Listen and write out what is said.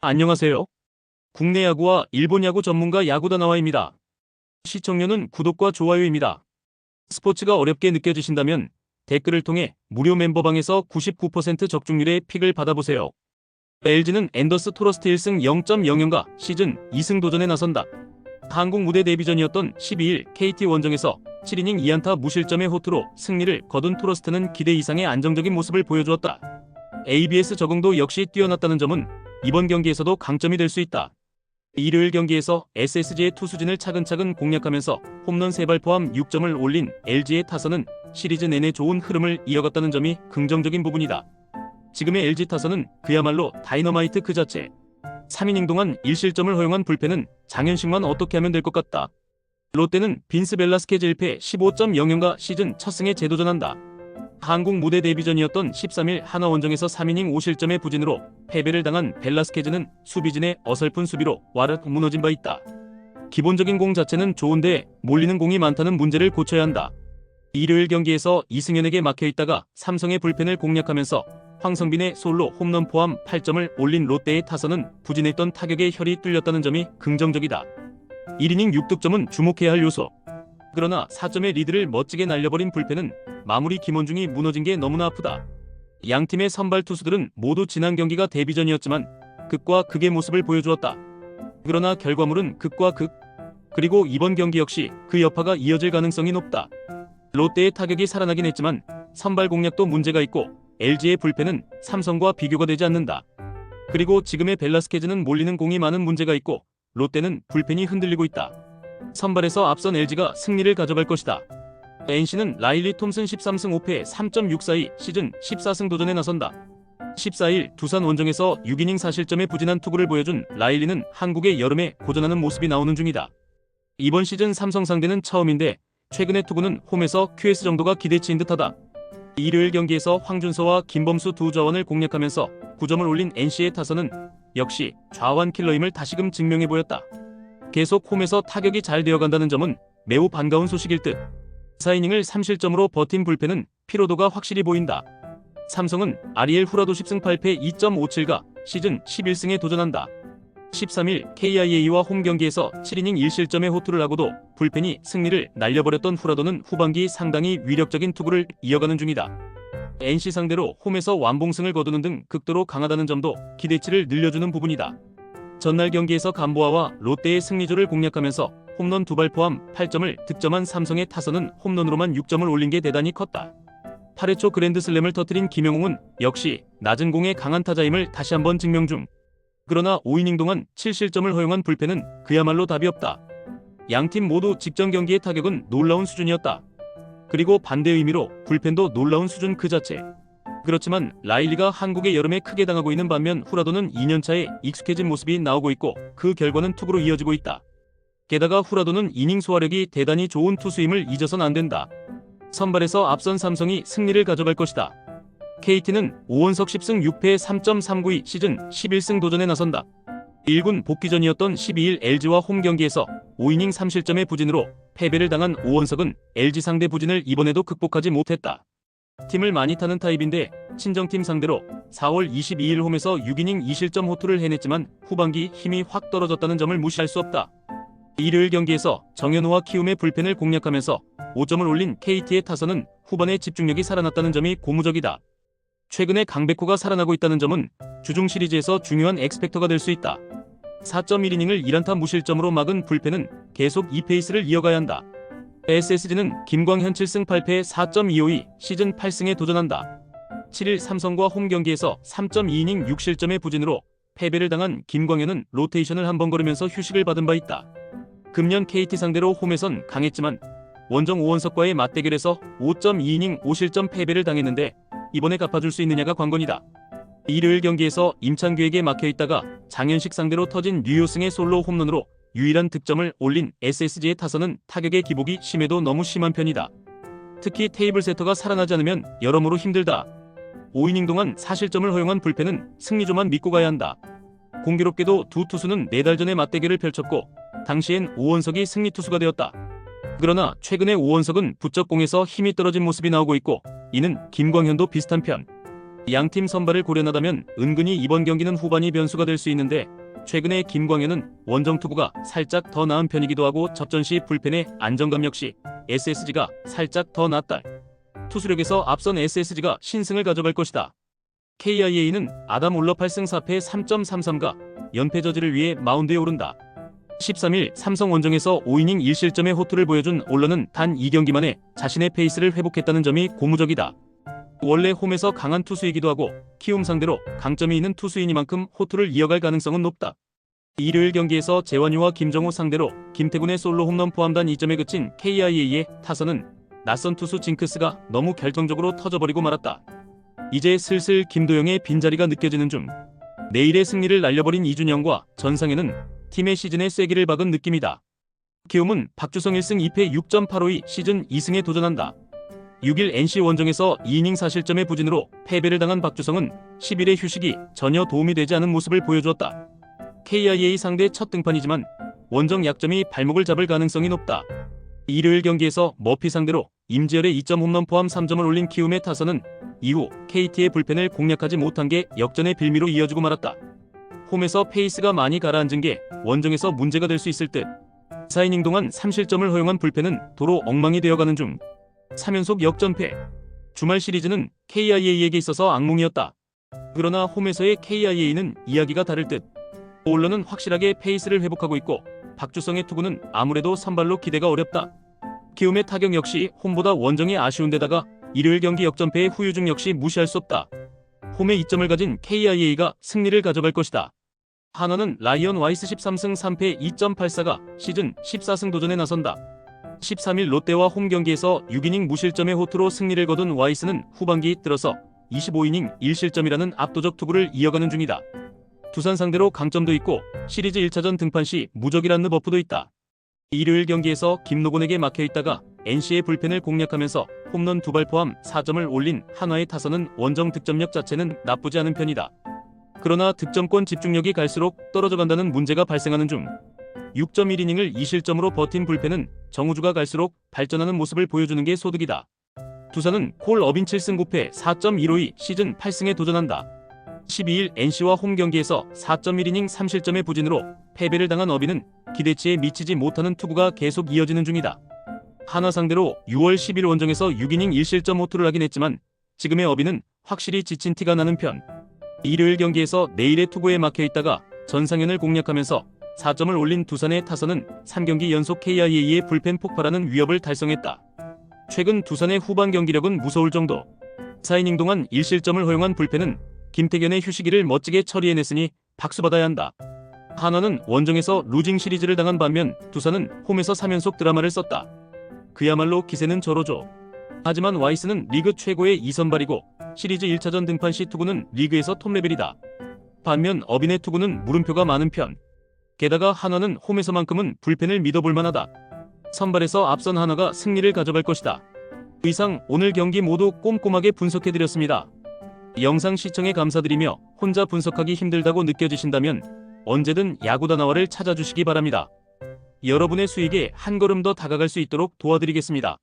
안녕하세요. 국내 야구와 일본 야구 전문가 야구다나와입니다. 시청료는 구독과 좋아요입니다. 스포츠가 어렵게 느껴지신다면 댓글을 통해 무료 멤버방에서 99% 적중률의 픽을 받아보세요. LG는 앤더스 토러스트 1승 0.00가 시즌 2승 도전에 나선다. 한국 무대 데뷔전이었던 12일 KT 원정에서 7이닝 2안타 무실점의 호투로 승리를 거둔 토러스트는 기대 이상의 안정적인 모습을 보여주었다. ABS 적응도 역시 뛰어났다는 점은 이번 경기에서도 강점이 될 수 있다. 일요일 경기에서 SSG의 투수진을 차근차근 공략하면서 홈런 3발 포함 6점을 올린 LG의 타선은 시리즈 내내 좋은 흐름을 이어갔다는 점이 긍정적인 부분이다. 지금의 LG 타선은 그야말로 다이너마이트 그 자체. 3이닝 동안 1실점을 허용한 불펜은 장현식만 어떻게 하면 될 것 같다. 롯데는 빈스 벨라스케즈 1패 15.00가 시즌 첫 승에 재도전한다. 한국 무대 데뷔전이었던 13일 하나원정에서 3이닝 5실점의 부진으로 패배를 당한 벨라스케즈는 수비진의 어설픈 수비로 와르르 무너진 바 있다. 기본적인 공 자체는 좋은데 몰리는 공이 많다는 문제를 고쳐야 한다. 일요일 경기에서 이승현에게 막혀있다가 삼성의 불펜을 공략하면서 황성빈의 솔로 홈런 포함 8점을 올린 롯데의 타선은 부진했던 타격에 혈이 뚫렸다는 점이 긍정적이다. 1이닝 6득점은 주목해야 할 요소. 그러나 4점의 리드를 멋지게 날려버린 불펜은 마무리 김원중이 무너진 게 너무나 아프다. 양팀의 선발 투수들은 모두 지난 경기가 데뷔전이었지만 극과 극의 모습을 보여주었다. 그러나 결과물은 극과 극. 그리고 이번 경기 역시 그 여파가 이어질 가능성이 높다. 롯데의 타격이 살아나긴 했지만 선발 공략도 문제가 있고 LG의 불펜은 삼성과 비교가 되지 않는다. 그리고 지금의 벨라스케즈는 몰리는 공이 많은 문제가 있고 롯데는 불펜이 흔들리고 있다. 선발에서 앞선 LG가 승리를 가져갈 것이다. NC는 라일리 톰슨 13승 5패 3.642 시즌 14승 도전에 나선다. 14일 두산 원정에서 6이닝 4실점의 부진한 투구를 보여준 라일리는 한국의 여름에 고전하는 모습이 나오는 중이다. 이번 시즌 삼성 상대는 처음인데 최근의 투구는 홈에서 QS 정도가 기대치인 듯하다. 일요일 경기에서 황준서와 김범수 두 좌완을 공략하면서 9점을 올린 NC의 타선은 역시 좌완 킬러임을 다시금 증명해 보였다. 계속 홈에서 타격이 잘 되어간다는 점은 매우 반가운 소식일 듯. 4이닝을 3실점으로 버틴 불펜은 피로도가 확실히 보인다. 삼성은 아리엘 후라도 10승 8패 2.57가 시즌 11승에 도전한다. 13일 KIA와 홈 경기에서 7이닝 1실점의 호투를 하고도 불펜이 승리를 날려버렸던 후라도는 후반기 상당히 위력적인 투구를 이어가는 중이다. NC 상대로 홈에서 완봉승을 거두는 등 극도로 강하다는 점도 기대치를 늘려주는 부분이다. 전날 경기에서 감보아와 롯데의 승리조를 공략하면서 홈런 2발 포함 8점을 득점한 삼성의 타선은 홈런으로만 6점을 올린 게 대단히 컸다. 8회 초 그랜드슬램을 터뜨린 김영웅은 역시 낮은 공에 강한 타자임을 다시 한번 증명 중. 그러나 5이닝 동안 7실점을 허용한 불펜은 그야말로 답이 없다. 양팀 모두 직전 경기의 타격은 놀라운 수준이었다. 그리고 반대 의미로 불펜도 놀라운 수준 그 자체. 그렇지만 라일리가 한국의 여름에 크게 당하고 있는 반면 후라도는 2년차에 익숙해진 모습이 나오고 있고 그 결과는 투구로 이어지고 있다. 게다가 후라도는 이닝 소화력이 대단히 좋은 투수임을 잊어선 안 된다. 선발에서 앞선 삼성이 승리를 가져갈 것이다. KT는 오원석 10승 6패 3.392 시즌 11승 도전에 나선다. 1군 복귀전이었던 12일 LG와 홈 경기에서 5이닝 3실점의 부진으로 패배를 당한 오원석은 LG 상대 부진을 이번에도 극복하지 못했다. 팀을 많이 타는 타입인데 친정팀 상대로 4월 22일 홈에서 6이닝 2실점 호투를 해냈지만 후반기 힘이 확 떨어졌다는 점을 무시할 수 없다. 일요일 경기에서 정현우와 키움의 불펜을 공략하면서 5점을 올린 KT의 타선은 후반에 집중력이 살아났다는 점이 고무적이다. 최근에 강백호가 살아나고 있다는 점은 주중 시리즈에서 중요한 엑스팩터가 될 수 있다. 4.1이닝을 1안타 무실점으로 막은 불펜은 계속 이 페이스를 이어가야 한다. SSG는 김광현 7승 8패 4.252 시즌 8승에 도전한다. 7일 삼성과 홈 경기에서 3.2이닝 6실점의 부진으로 패배를 당한 김광현은 로테이션을 한번 걸으면서 휴식을 받은 바 있다. 금년 KT 상대로 홈에선 강했지만 원정 오원석과의 맞대결에서 5.2이닝 5실점 패배를 당했는데 이번에 갚아줄 수 있느냐가 관건이다. 일요일 경기에서 임창규에게 막혀있다가 장현식 상대로 터진 류효승의 솔로 홈런으로 유일한 득점을 올린 SSG의 타선은 타격의 기복이 심해도 너무 심한 편이다. 특히 테이블 세터가 살아나지 않으면 여러모로 힘들다. 5이닝 동안 4실점을 허용한 불펜은 승리조만 믿고 가야 한다. 공교롭게도 두 투수는 4달 전에 맞대결을 펼쳤고 당시엔 오원석이 승리 투수가 되었다. 그러나 최근에 오원석은 부쩍 공에서 힘이 떨어진 모습이 나오고 있고 이는 김광현도 비슷한 편. 양팀 선발을 고려하다면 은근히 이번 경기는 후반이 변수가 될 수 있는데 최근에 김광현은 원정 투구가 살짝 더 나은 편이기도 하고 접전 시 불펜의 안정감 역시 SSG가 살짝 더 낫다. 투수력에서 앞선 SSG가 신승을 가져갈 것이다. KIA는 아담 올러 8승 4패 3.33가 연패 저지를 위해 마운드에 오른다. 13일 삼성 원정에서 5이닝 1실점의 호투를 보여준 올러는 단 2경기 만에 자신의 페이스를 회복했다는 점이 고무적이다. 원래 홈에서 강한 투수이기도 하고 키움 상대로 강점이 있는 투수이니만큼 호투를 이어갈 가능성은 높다. 일요일 경기에서 재환유와 김정우 상대로 김태군의 솔로 홈런 포함단 2점에 그친 KIA의 타선은 낯선 투수 징크스가 너무 결정적으로 터져버리고 말았다. 이제 슬슬 김도영의 빈자리가 느껴지는 중 내일의 승리를 날려버린 이준영과 전상현은 팀의 시즌에 쐐기를 박은 느낌이다. 키움은 박주성 1승 2패 6.85의 시즌 2승에 도전한다. 6일 NC 원정에서 2이닝 4실점의 부진으로 패배를 당한 박주성은 10일의 휴식이 전혀 도움이 되지 않은 모습을 보여주었다. KIA 상대 첫 등판이지만 원정 약점이 발목을 잡을 가능성이 높다. 일요일 경기에서 머피 상대로 임지열의 2점 홈런 포함 3점을 올린 키움의 타선은 이후 KT의 불펜을 공략하지 못한 게 역전의 빌미로 이어지고 말았다. 홈에서 페이스가 많이 가라앉은 게 원정에서 문제가 될 수 있을 듯. 4이닝 동안 3실점을 허용한 불펜은 도로 엉망이 되어가는 중 3연속 역전패. 주말 시리즈는 KIA에게 있어서 악몽이었다. 그러나 홈에서의 KIA는 이야기가 다를 듯. 올러는 확실하게 페이스를 회복하고 있고 박주성의 투구는 아무래도 선발로 기대가 어렵다. 키움의 타격 역시 홈보다 원정이 아쉬운 데다가 일요일 경기 역전패의 후유증 역시 무시할 수 없다. 홈에 2점을 가진 KIA가 승리를 가져갈 것이다. 한화는 라이언 와이스 13승 3패 2.84가 시즌 14승 도전에 나선다. 13일 롯데와 홈 경기에서 6이닝 무실점의 호투로 승리를 거둔 와이스는 후반기 들어서 25이닝 1실점이라는 압도적 투구를 이어가는 중이다. 두산 상대로 강점도 있고 시리즈 1차전 등판 시 무적이라는 버프도 있다. 일요일 경기에서 김노곤에게 막혀있다가 NC의 불펜을 공략하면서 홈런 2발 포함 4점을 올린 한화의 타선은 원정 득점력 자체는 나쁘지 않은 편이다. 그러나 득점권 집중력이 갈수록 떨어져간다는 문제가 발생하는 중 6.1이닝을 2실점으로 버틴 불펜은 정우주가 갈수록 발전하는 모습을 보여주는 게 소득이다. 두산은 콜 어빈 7승 9패 4.15의 시즌 8승에 도전한다. 12일 NC와 홈 경기에서 4.1이닝 3실점의 부진으로 패배를 당한 어빈은 기대치에 미치지 못하는 투구가 계속 이어지는 중이다. 한화 상대로 6월 10일 원정에서 6이닝 1실점 호투를 하긴 했지만 지금의 어빈은 확실히 지친 티가 나는 편. 일요일 경기에서 내일의 투구에 막혀있다가 전상현을 공략하면서 4점을 올린 두산의 타선은 3경기 연속 KIA의 불펜 폭발하는 위협을 달성했다. 최근 두산의 후반 경기력은 무서울 정도. 4이닝 동안 1실점을 허용한 불펜은 김태견의 휴식기를 멋지게 처리해냈으니 박수받아야 한다. 한화는 원정에서 루징 시리즈를 당한 반면 두산은 홈에서 3연속 드라마를 썼다. 그야말로 기세는 저로죠. 하지만 와이스는 리그 최고의 2선발이고 시리즈 1차전 등판 시 투구는 리그에서 톱레벨이다. 반면 어빈의 투구는 물음표가 많은 편. 게다가 한화는 홈에서만큼은 불펜을 믿어볼 만하다. 선발에서 앞선 한화가 승리를 가져갈 것이다. 이상 오늘 경기 모두 꼼꼼하게 분석해드렸습니다. 영상 시청에 감사드리며 혼자 분석하기 힘들다고 느껴지신다면 언제든 야구다나와를 찾아주시기 바랍니다. 여러분의 수익에 한 걸음 더 다가갈 수 있도록 도와드리겠습니다.